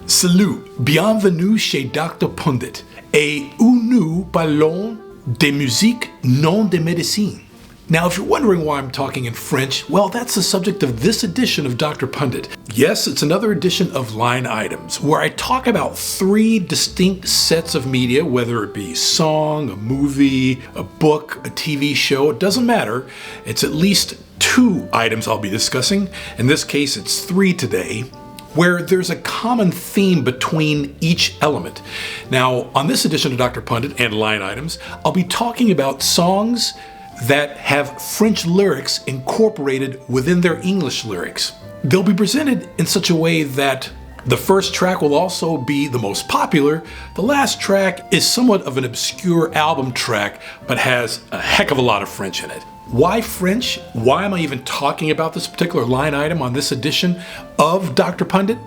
Salut, bienvenue chez Dr. Pundit, et où nous parlons de musique, non de médecine. Now, if you're wondering why I'm talking in French, well, that's the subject of this edition of Dr. Pundit. Yes, it's another edition of Line Items, where I talk about 3 distinct sets of media, whether it be song, a movie, a book, a TV show, it doesn't matter. It's at least 2 items I'll be discussing. In this case, it's 3 today, where there's a common theme between each element. Now, on this edition of Dr. Pundit and Line Items, I'll be talking about songs that have French lyrics incorporated within their English lyrics. They'll be presented in such a way that the first track will also be the most popular. The last track is somewhat of an obscure album track, but has a heck of a lot of French in it. Why French? Why am I even talking about this particular line item on this edition of Dr. Pundit?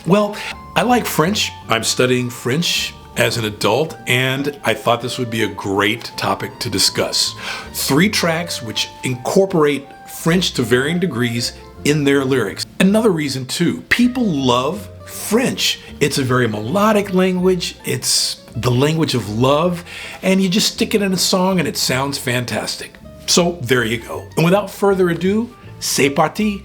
Well, I like French. I'm studying French as an adult, and I thought this would be a great topic to discuss. 3 tracks which incorporate French to varying degrees in their lyrics. Another reason too, people love French. It's a very melodic language, it's the language of love, and you just stick it in a song and it sounds fantastic. So there you go. And without further ado, c'est parti!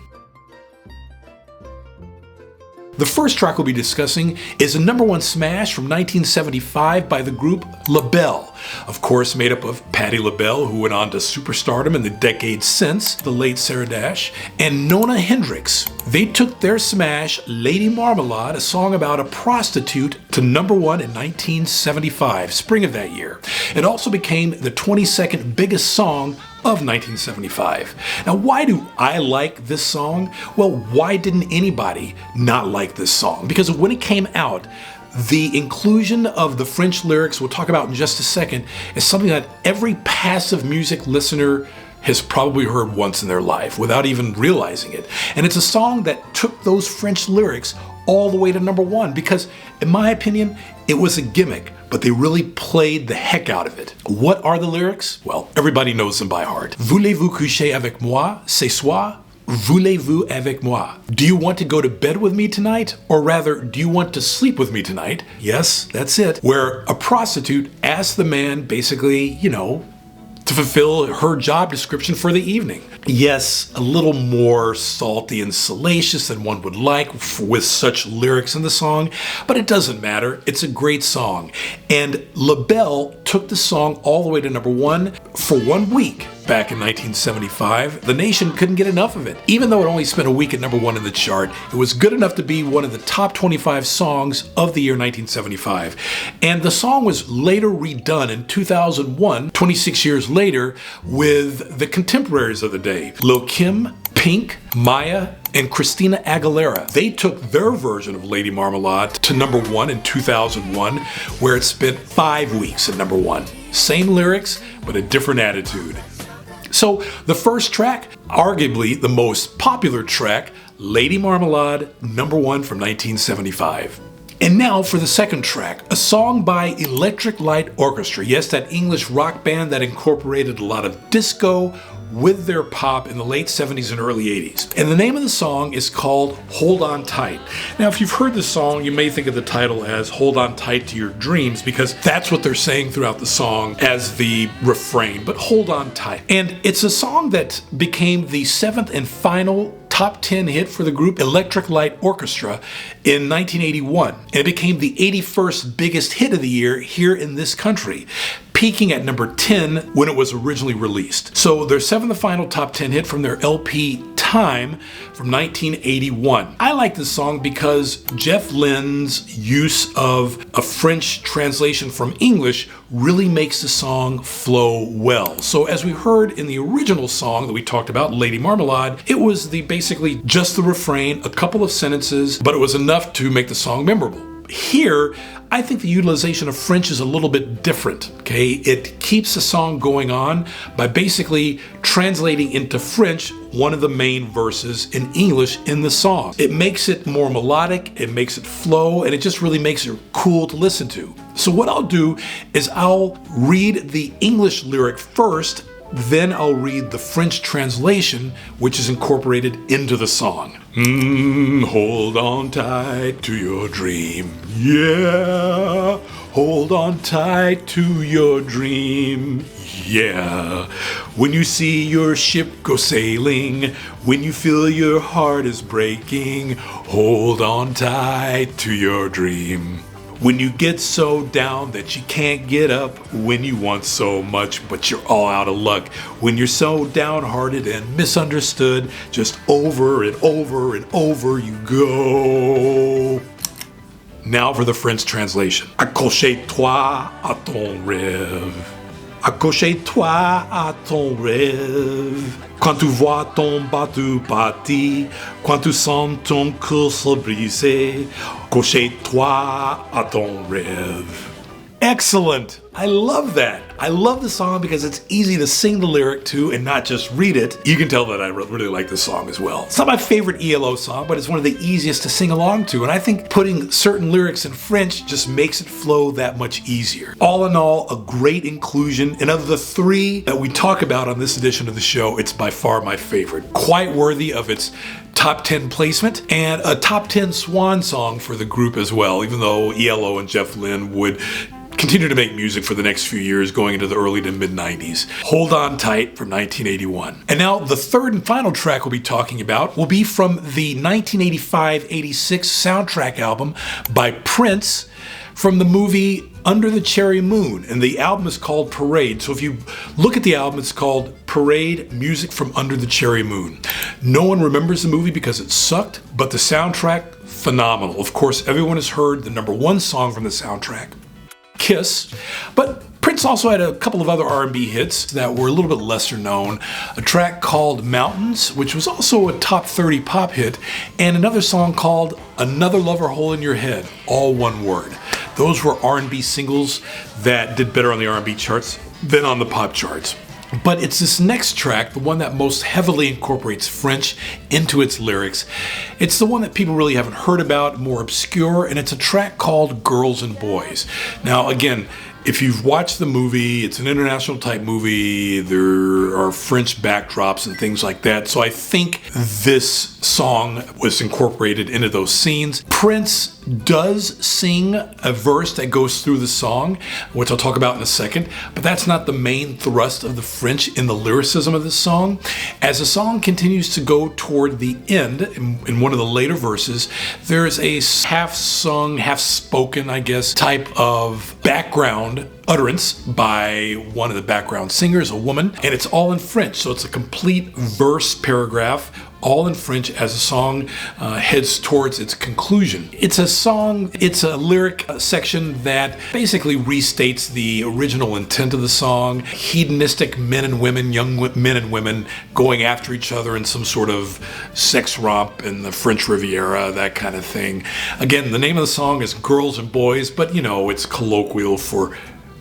The first track we'll be discussing is a #1 smash from 1975 by the group LaBelle, of course made up of Patti LaBelle, who went on to superstardom in the decades since, the late Sarah Dash, and Nona Hendryx. They took their smash, Lady Marmalade, a song about a prostitute, to #1 in 1975, spring of that year. It also became the 22nd biggest song of 1975. Now, why do I like this song? Well, why didn't anybody not like this song? Because when it came out, the inclusion of the French lyrics, we'll talk about in just a second, is something that every passive music listener has probably heard once in their life without even realizing it. And it's a song that took those French lyrics all the way to #1 because, in my opinion, it was a gimmick, but they really played the heck out of it. What are the lyrics? Well, everybody knows them by heart. Voulez-vous coucher avec moi ce soir? Voulez-vous avec moi? Do you want to go to bed with me tonight? Or rather, do you want to sleep with me tonight? Yes, that's it. Where a prostitute asks the man basically, to fulfill her job description for the evening. Yes, a little more salty and salacious than one would like with such lyrics in the song, but it doesn't matter. It's a great song. And LaBelle took the song all the way to #1 for 1 week. Back in 1975, the nation couldn't get enough of it. Even though it only spent a week at #1 in the chart, it was good enough to be one of the top 25 songs of the year 1975. And the song was later redone in 2001, 26 years later, with the contemporaries of the day, Lil' Kim, Pink, Maya, and Christina Aguilera. They took their version of Lady Marmalade to #1 in 2001, where it spent 5 weeks at #1. Same lyrics, but a different attitude. So the first track, arguably the most popular track, Lady Marmalade, #1 from 1975. And now for the second track, a song by Electric Light Orchestra. Yes, that English rock band that incorporated a lot of disco with their pop in the late 70s and early 80s. And the name of the song is called Hold On Tight. Now, if you've heard the song, you may think of the title as Hold On Tight to Your Dreams, because that's what they're saying throughout the song as the refrain, but hold on tight. And it's a song that became the 7th and final top 10 hit for the group Electric Light Orchestra in 1981. And it became the 81st biggest hit of the year here in this country, peaking at #10 when it was originally released. So their 7th and final top 10 hit from their LP Time from 1981. I like this song because Jeff Lynne's use of a French translation from English really makes the song flow well. So as we heard in the original song that we talked about, Lady Marmalade, it was basically just the refrain, a couple of sentences, but it was enough to make the song memorable. Here, I think the utilization of French is a little bit different, okay? It keeps the song going on by basically translating into French one of the main verses in English in the song. It makes it more melodic, it makes it flow, and it just really makes it cool to listen to. So what I'll do is I'll read the English lyric first, then I'll read the French translation, which is incorporated into the song. Hold on tight to your dream. Yeah. Hold on tight to your dream. Yeah. When you see your ship go sailing, when you feel your heart is breaking, hold on tight to your dream. When you get so down that you can't get up, when you want so much but you're all out of luck, when you're so downhearted and misunderstood, just over and over and over you go. Now for the French translation. Accroche-toi à ton rêve. Accroche-toi à ton rêve. Quand tu vois ton bateau partir, quand tu sens ton cœur se briser, accroche-toi à ton rêve. Excellent! I love that. I love the song because it's easy to sing the lyric to and not just read it. You can tell that I really like this song as well. It's not my favorite ELO song, but it's one of the easiest to sing along to, and I think putting certain lyrics in French just makes it flow that much easier. All in all, a great inclusion, and of the three that we talk about on this edition of the show, it's by far my favorite. Quite worthy of its top 10 placement, and a top 10 swan song for the group as well, even though ELO and Jeff Lynne would continue to make music for the next few years going into the early to mid-90s. Hold On Tight from 1981. And now the third and final track we'll be talking about will be from the 1985-86 soundtrack album by Prince from the movie Under the Cherry Moon, and the album is called Parade. So if you look at the album, it's called Parade, Music from Under the Cherry Moon. No one remembers the movie because it sucked, but the soundtrack, phenomenal. Of course, everyone has heard the number one song from the soundtrack, Kiss, but Prince also had a couple of other R&B hits that were a little bit lesser known. A track called Mountains, which was also a top 30 pop hit, and another song called Another Lover Hole in Your Head, all one word. Those were R&B singles that did better on the R&B charts than on the pop charts. But it's this next track, the one that most heavily incorporates French into its lyrics. It's the one that people really haven't heard about, more obscure, and it's a track called Girls and Boys. Now, again, if you've watched the movie, it's an international type movie, there are French backdrops and things like that, so I think this song was incorporated into those scenes. Prince does sing a verse that goes through the song, which I'll talk about in a second, but that's not the main thrust of the French in the lyricism of the song. As the song continues to go toward the end, in one of the later verses, there's a half-sung, half-spoken, I guess, type of background utterance by one of the background singers, a woman, and it's all in French, so it's a complete verse paragraph, all in French as the song heads towards its conclusion. It's a lyric section that basically restates the original intent of the song. Hedonistic men and women, young men and women going after each other in some sort of sex romp in the French Riviera, that kind of thing. Again, the name of the song is Girls and Boys, but it's colloquial for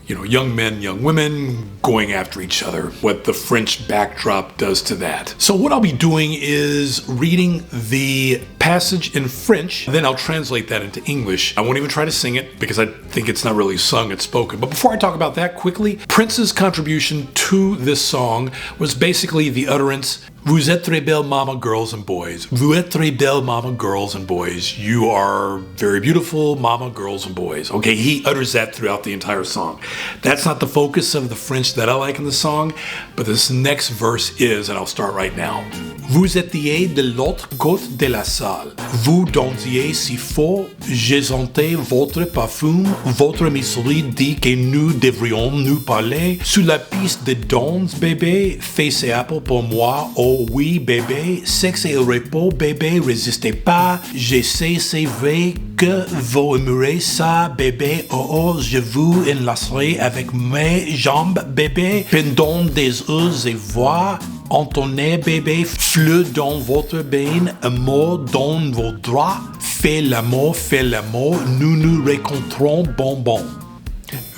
young men, young women going after each other, what the French backdrop does to that. So what I'll be doing is reading the passage in French, then I'll translate that into English. I won't even try to sing it because I think it's not really sung, it's spoken. But before I talk about that quickly, Prince's contribution to this song was basically the utterance, "Vous êtes très belles, mama, girls and boys. Vous êtes très belles, mama, girls and boys. You are very beautiful, mama, girls and boys." Okay, he utters that throughout the entire song. That's not the focus of the French that I like in the song, but this next verse is, and I'll start right now. Vous étiez de l'autre côté de la salle. Vous dansiez si fort, j'ai senti votre parfum. Votre mysterie dit que nous devrions nous parler. Sous la piste de danse, bébé, fais ses appels pour moi. Oh oui, bébé, sexe et repos, bébé, résistez pas. Je sais, c'est vrai que vous aimerez ça, bébé. Oh oh, je vous enlacerai avec mes jambes, bébé. Pendant des heures et voix. Entonnez bébé, fleu dans votre bain, amour dans vos draps, fais l'amour, nous nous rencontrons bonbon.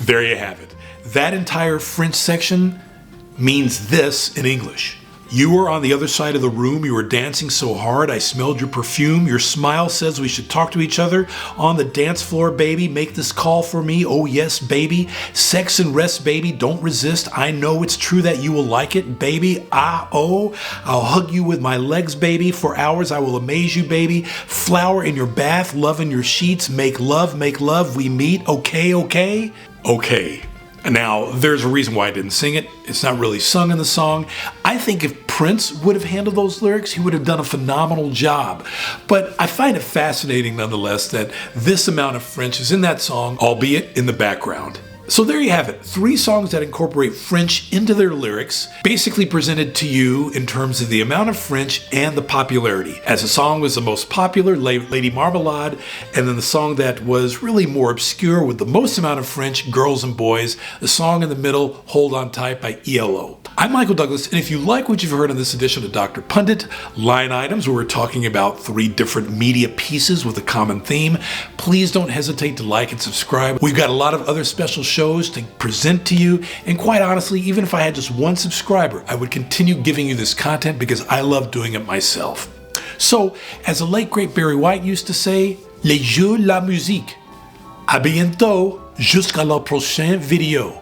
There you have it. That entire French section means this in English. You were on the other side of the room. You were dancing so hard. I smelled your perfume. Your smile says we should talk to each other. On the dance floor, baby, make this call for me. Oh, yes, baby. Sex and rest, baby. Don't resist. I know it's true that you will like it, baby. I'll hug you with my legs, baby. For hours, I will amaze you, baby. Flower in your bath, love in your sheets. Make love, we meet. Okay. Okay. Now, there's a reason why I didn't sing it. It's not really sung in the song. I think if Prince would have handled those lyrics, he would have done a phenomenal job. But I find it fascinating nonetheless that this amount of French is in that song, albeit in the background. So there you have it, 3 songs that incorporate French into their lyrics, basically presented to you in terms of the amount of French and the popularity. As the song was the most popular, Lady Marmalade, and then the song that was really more obscure with the most amount of French, Girls and Boys, the song in the middle, Hold On Tight by ELO. I'm Michael Douglas, and if you like what you've heard on this edition of Dr. Pundit, Line Items, where we're talking about 3 different media pieces with a common theme, please don't hesitate to like and subscribe. We've got a lot of other special shows to present to you, and quite honestly, even if I had just 1 subscriber, I would continue giving you this content because I love doing it myself. So, as the late great Barry White used to say, les jeux, la musique. À bientôt, jusqu'à la prochaine vidéo.